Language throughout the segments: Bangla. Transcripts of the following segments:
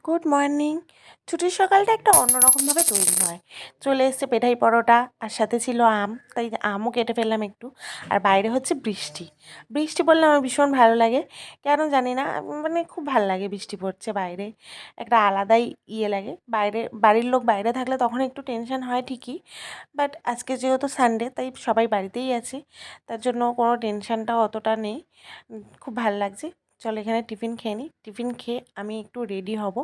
Good morning. ছুটির সকালটা একটা অন্যরকমভাবে তৈরি হয়। চলে এসছে পেঠাই পরোটা, আর সাথে ছিল আম, তাই আমও কেটে ফেললাম একটু। আর বাইরে হচ্ছে বৃষ্টি। বৃষ্টি পড়লে আমার ভীষণ ভালো লাগে, কেন জানি না, মানে খুব ভালো লাগে বৃষ্টি পড়ছে বাইরে, একটা আলাদাই ইয়ে লাগে। বাইরে বাড়ির লোক বাইরে থাকলে তখন একটু টেনশন হয় ঠিকই, বাট আজকে যেহেতু সানডে তাই সবাই বাড়িতেই আছে, তার জন্য কোনো টেনশনটাও অতটা নেই। খুব ভালো লাগছে। চলো এখানে টিফিন খেয়ে নিই। টিফিন খেয়ে আমি একটু রেডি হব,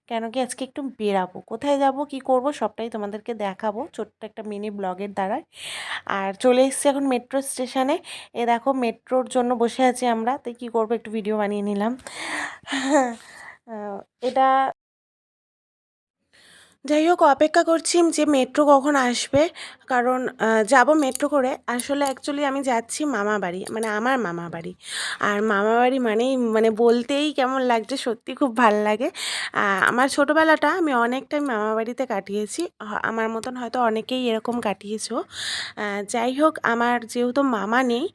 কেন কি আজকে একটু বেরাবো। কোথায় যাব কি করব সবটাই তোমাদেরকে দেখাবো ছোট্ট একটা মিনি ব্লগের দ্বারায়। আর চলে এসেছি এখন মেট্রো স্টেশনে। এ দেখো মেট্রোর জন্য বসে আছি আমরা, তাই কি করব একটু ভিডিও বানিয়ে নিলাম। এটা যাই হোক, অপেক্ষা করছি যে মেট্রো কখন আসবে, কারণ যাব মেট্রো করে। আসলে অ্যাকচুয়ালি আমি যাচ্ছি মামা বাড়ি, মানে আমার মামা বাড়ি। আর মামা বাড়ি মানেই মানে বলতেই কেমন লাগছে, সত্যি খুব ভাল লাগে। আমার ছোটোবেলাটা আমি অনেকটাই মামা বাড়িতে কাটিয়েছি, আমার মতন হয়তো অনেকেই এরকম কাটিয়েছো। যাই হোক, আমার যেহেতু মামা নেই,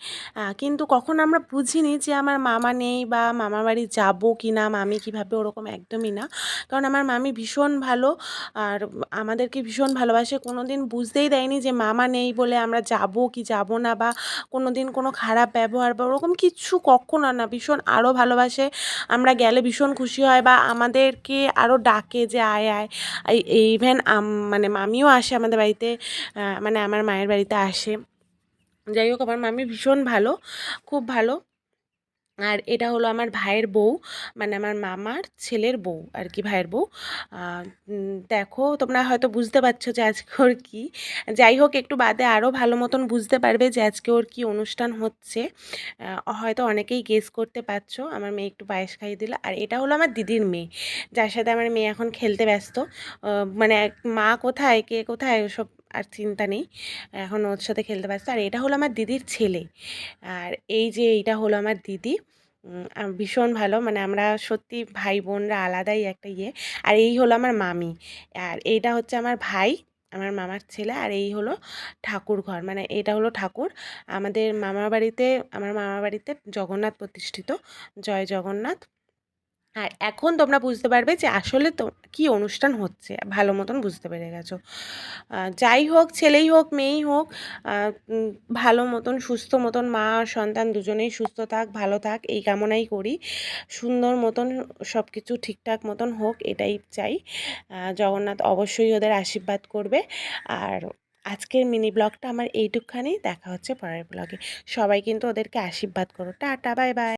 কিন্তু কখন আমরা বুঝিনি যে আমার মামা নেই বা মামা বাড়ি যাবো কি না, মামি কীভাবে, ওরকম একদমই না। কারণ আমার মামি ভীষণ ভালো, আর আমাদেরকে ভীষণ ভালোবাসে। কোনো দিন বুঝতেই দেয়নি যে মামা নেই বলে আমরা যাব কি যাব না, বা কোনো দিন কোনো খারাপ ব্যবহার বা ওরকম কিচ্ছু কখনো না। ভীষণ আরও ভালোবাসে, আমরা গেলে ভীষণ খুশি হয়, বা আমাদেরকে আরও ডাকে যে আয় আয়। ইভেন মানে মামিও আসে আমাদের বাড়িতে, মানে আমার মায়ের বাড়িতে আসে। যাই হোক, আমার মামি ভীষণ ভালো, খুব ভালো। আর এটা হলো আমার ভাইয়ের বউ, মানে আমার মামার ছেলের বউ আর কি, ভাইয়ের বউ। দেখো তোমরা হয়তো বুঝতে পারছো যে আজকে ওর কী। যাই হোক, একটু বাদে আরও ভালো মতন বুঝতে পারবে যে আজকে ওর কী অনুষ্ঠান হচ্ছে। হয়তো অনেকেই গেস করতে পারছো। আমার মেয়ে একটু পায়েস খাইয়ে দিল। আর এটা হলো আমার দিদির মেয়ে, যার সাথে আমার মেয়ে এখন খেলতে ব্যস্ত। মানে মা কোথায় কে কোথায় ওসব আর চিন্তা নেই, এখন ওর সাথে খেলতে ব্যস্ত। আর এটা হলো আমার দিদির ছেলে। আর এই যে এইটা হলো আমার দিদি। ভীষণ ভালো, মানে আমরা সত্যি ভাই বোনরা আলাদাই একটা ইয়ে। আর এই হলো আমার মামি, আর এইটা হচ্ছে আমার ভাই, আমার মামার ছেলে। আর এই হলো ঠাকুর ঘর, মানে এটা হলো ঠাকুর। আমাদের মামার বাড়িতে, আমার মামার বাড়িতে জগন্নাথ প্রতিষ্ঠিত, জয় জগন্নাথ। আর এখন তোমরা বুঝতে পারবে যে আসলে তো কী অনুষ্ঠান হচ্ছে, ভালো মতন বুঝতে পেরে গেছো। যাই হোক, ছেলেই হোক মেয়েই হোক, ভালো মতন সুস্থ মতন মা আর সন্তান দুজনেই সুস্থ থাক, ভালো থাক, এই কামনাই করি। সুন্দর মতন সব কিছু ঠিকঠাক মতন হোক, এটাই চাই। জগন্নাথ অবশ্যই ওদের আশীর্বাদ করবে। আর আজকের মিনি ব্লগটা আমার এইটুকখানি, দেখা হচ্ছে পরের ব্লগে। সবাই কিন্তু ওদেরকে আশীর্বাদ করো। Tata, bye bye.